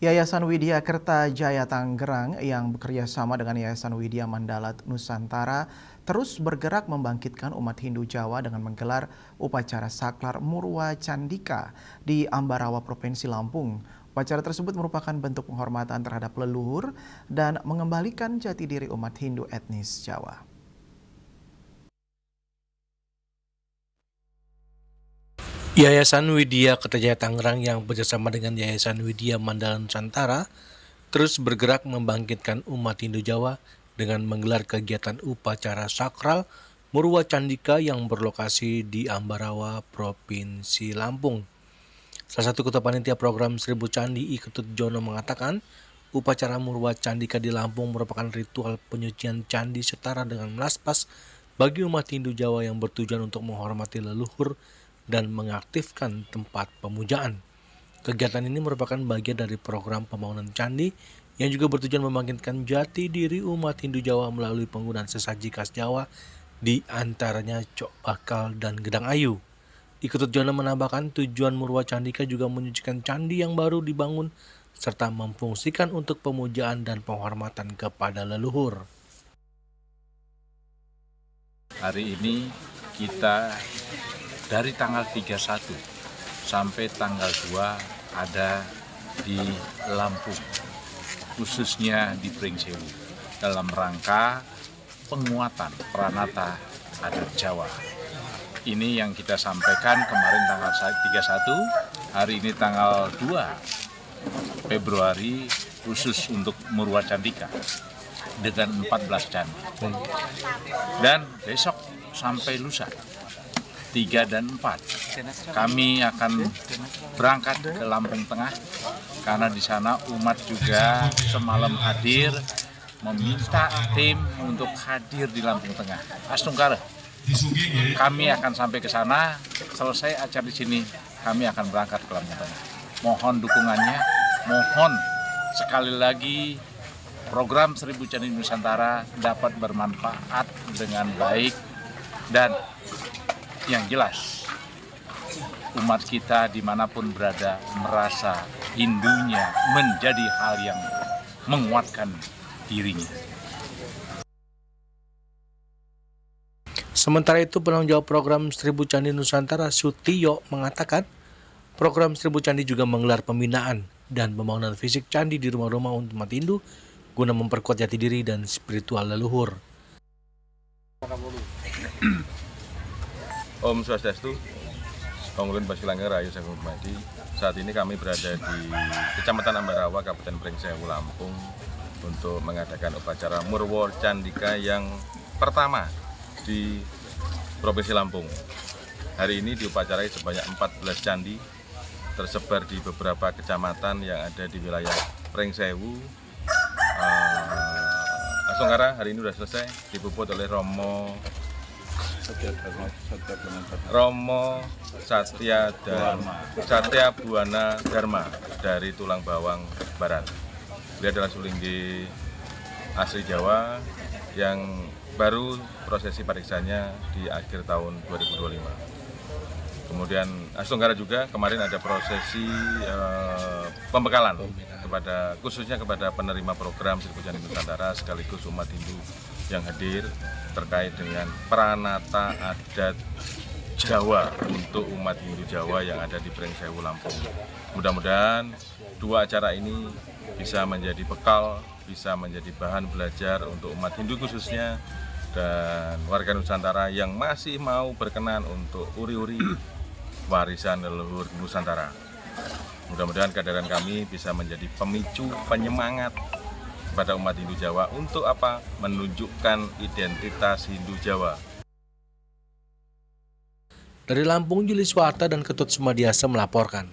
Yayasan Widya Kertajaya Tangerang yang bekerja sama dengan Yayasan Widya Mandala Nusantara terus bergerak membangkitkan umat Hindu Jawa dengan menggelar upacara saklar Murwa Candika di Ambarawa, Provinsi Lampung. Upacara tersebut merupakan bentuk penghormatan terhadap leluhur dan mengembalikan jati diri umat Hindu etnis Jawa. Yayasan Widya Kertajaya Tangerang yang bekerjasama dengan Yayasan Widya Mandala Nusantara terus bergerak membangkitkan umat Hindu Jawa dengan menggelar kegiatan upacara sakral Murwa Candika yang berlokasi di Ambarawa, Provinsi Lampung. Salah satu ketua panitia program 1000 Candi, I Ketut Jono, mengatakan upacara Murwa Candika di Lampung merupakan ritual penyucian candi setara dengan melaspas bagi umat Hindu Jawa yang bertujuan untuk menghormati leluhur dan mengaktifkan tempat pemujaan. Kegiatan ini merupakan bagian dari program pembangunan candi yang juga bertujuan membangkitkan jati diri umat Hindu Jawa melalui penggunaan sesaji khas Jawa, di antaranya cok bakal dan gedang ayu. Iketut Jono menambahkan tujuan Murwa Candika juga menyucikan candi yang baru dibangun serta memfungsikan untuk pemujaan dan penghormatan kepada leluhur. Hari ini kita dari tanggal 31 sampai tanggal 2 ada di Lampung, khususnya di Pringsewu, dalam rangka penguatan Pranata Adat Jawa. Ini yang kita sampaikan kemarin tanggal 31, hari ini tanggal 2 Februari khusus untuk Murwa Candika dengan 14 candi. Dan besok sampai lusa 3 dan 4 kami akan berangkat ke Lampung Tengah karena di sana umat juga semalam hadir meminta tim untuk hadir di Lampung Tengah. Astungkara. Kami akan sampai ke sana, selesai acara di sini kami akan berangkat ke Lampung Tengah. Mohon dukungannya, mohon sekali lagi program 1000 Candi Nusantara dapat bermanfaat dengan baik dan yang jelas umat kita dimanapun berada merasa Hindunya menjadi hal yang menguatkan dirinya. Sementara itu, penanggung jawab program 1000 Candi Nusantara, Sutiyo, mengatakan program 1000 Candi juga menggelar pembinaan dan pembangunan fisik candi di rumah-rumah untuk umat Hindu guna memperkuat jati diri dan spiritual leluhur. Om Swastiastu, Pangulun Basilangga Rayu Sagung Madi. Saat ini kami berada di Kecamatan Ambarawa, Kabupaten Pringsewu, Lampung untuk mengadakan upacara Murwa Candika yang pertama di Provinsi Lampung. Hari ini diupacarai sebanyak 14 candi tersebar di beberapa kecamatan yang ada di wilayah Pringsewu. Astungkara hari ini sudah selesai, dipuput oleh Romo Satya Buana Dharma dari Tulang Bawang Barat. Dia adalah sulinggi asli Jawa yang baru prosesi pariksanya di akhir tahun 2025. Kemudian Astungkara juga kemarin ada prosesi pembekalan khususnya kepada penerima program 1000 Candi Nusantara sekaligus umat Hindu yang hadir terkait dengan Pranata Adat Jawa untuk umat Hindu Jawa yang ada di Pringsewu, Lampung. Mudah-mudahan dua acara ini bisa menjadi bekal, bisa menjadi bahan belajar untuk umat Hindu khususnya dan warga Nusantara yang masih mau berkenan untuk uri-uri warisan leluhur Nusantara. Mudah-mudahan kehadiran kami bisa menjadi pemicu penyemangat pada umat Hindu Jawa untuk apa? Menunjukkan identitas Hindu Jawa. Dari Lampung, Juli Swarta dan Ketut Sumadiasa melaporkan.